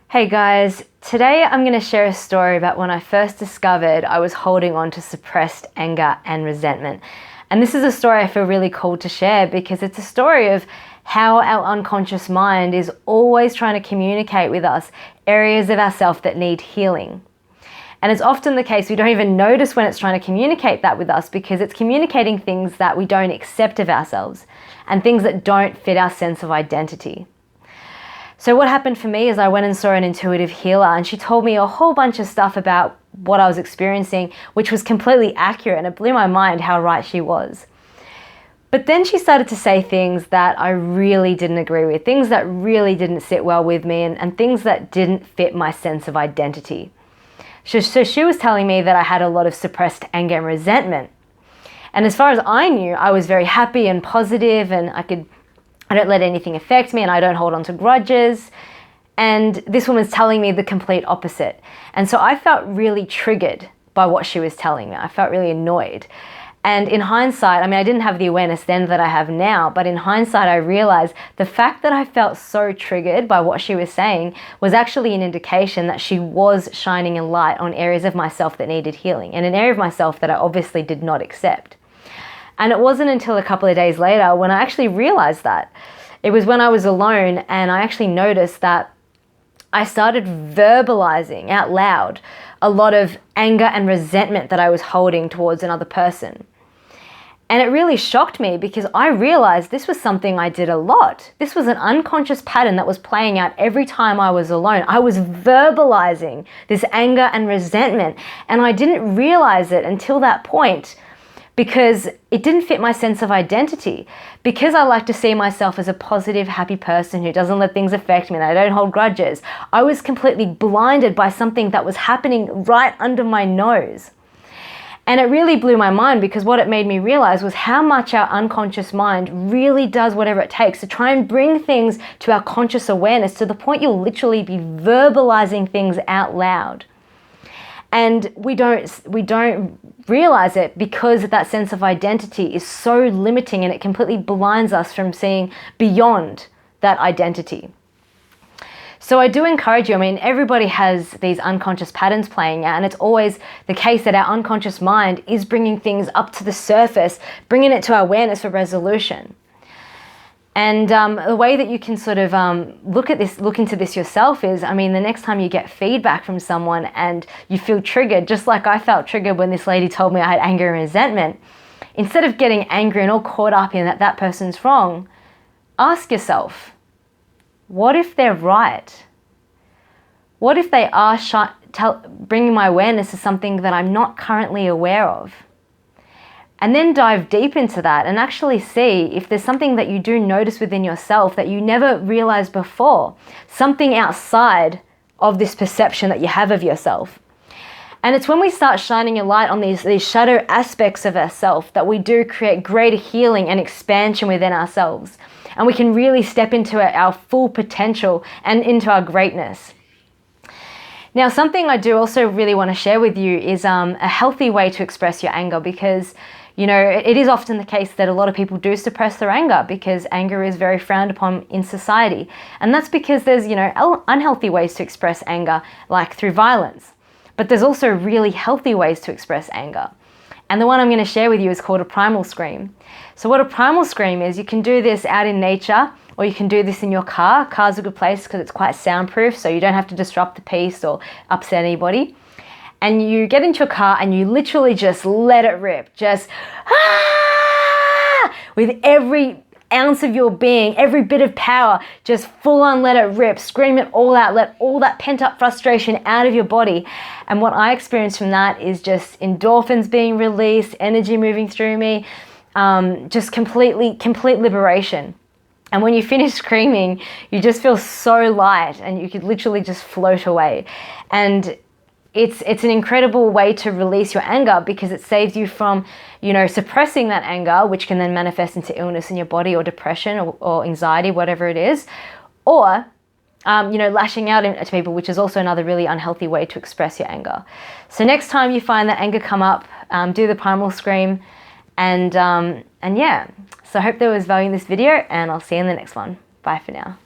Hey guys, today I'm going to share a story about when I first discovered I was holding on to suppressed anger and resentment. And this is a story I feel really called to share because it's a story of how our unconscious mind is always trying to communicate with us areas of ourself that need healing. And it's often the case we don't even notice when it's trying to communicate that with us because it's communicating things that we don't accept of ourselves and things that don't fit our sense of identity. So what happened for me is I went and saw an intuitive healer and she told me a whole bunch of stuff about what I was experiencing, which was completely accurate, and it blew my mind how right she was. But then she started to say things that I really didn't agree with, things that really didn't sit well with me and things that didn't fit my sense of identity. So she was telling me that I had a lot of suppressed anger and resentment. And as far as I knew, I was very happy and positive and I don't let anything affect me and I don't hold on to grudges. And this woman's telling me the complete opposite. And so I felt really triggered by what she was telling me. I felt really annoyed. And in hindsight, I didn't have the awareness then that I have now, but in hindsight, I realized the fact that I felt so triggered by what she was saying was actually an indication that she was shining a light on areas of myself that needed healing and an area of myself that I obviously did not accept. And it wasn't until a couple of days later when I actually realized that. It was when I was alone and I actually noticed that I started verbalizing out loud a lot of anger and resentment that I was holding towards another person. And it really shocked me because I realized this was something I did a lot. This was an unconscious pattern that was playing out every time I was alone. I was verbalizing this anger and resentment, and I didn't realize it until that point because it didn't fit my sense of identity. Because I like to see myself as a positive, happy person who doesn't let things affect me and I don't hold grudges, I was completely blinded by something that was happening right under my nose. And it really blew my mind because what it made me realize was how much our unconscious mind really does whatever it takes to try and bring things to our conscious awareness to the point you'll literally be verbalizing things out loud. And we don't realize it because that sense of identity is so limiting and it completely blinds us from seeing beyond that identity. So I do encourage you, everybody has these unconscious patterns playing out, and it's always the case that our unconscious mind is bringing things up to the surface, bringing it to our awareness for resolution. And the way that you can sort of look into this yourself is, the next time you get feedback from someone and you feel triggered, just like I felt triggered when this lady told me I had anger and resentment, instead of getting angry and all caught up in that person's wrong, ask yourself, what if they're right? What if they are bringing my awareness to something that I'm not currently aware of? And then dive deep into that and actually see if there's something that you do notice within yourself that you never realized before, something outside of this perception that you have of yourself. And it's when we start shining a light on these shadow aspects of ourselves that we do create greater healing and expansion within ourselves. And we can really step into our full potential and into our greatness. Now, something I do also really want to share with you is a healthy way to express your anger because, it is often the case that a lot of people do suppress their anger because anger is very frowned upon in society. And that's because there's, unhealthy ways to express anger, like through violence. But there's also really healthy ways to express anger. And the one I'm going to share with you is called a primal scream. So what a primal scream is, you can do this out in nature or you can do this in your car. Car's a good place because it's quite soundproof, so you don't have to disrupt the peace or upset anybody. And you get into your car and you literally just let it rip. Just with every ounce of your being, every bit of power, just full on let it rip, scream it all out, let all that pent up frustration out of your body. And what I experienced from that is just endorphins being released, energy moving through me, just complete liberation. And when you finish screaming, you just feel so light and you could literally just float away. And it's an incredible way to release your anger because it saves you from, suppressing that anger, which can then manifest into illness in your body or depression or anxiety, whatever it is, or, lashing out at people, which is also another really unhealthy way to express your anger. So next time you find that anger come up, do the primal scream and yeah. So I hope there was value in this video and I'll see you in the next one. Bye for now.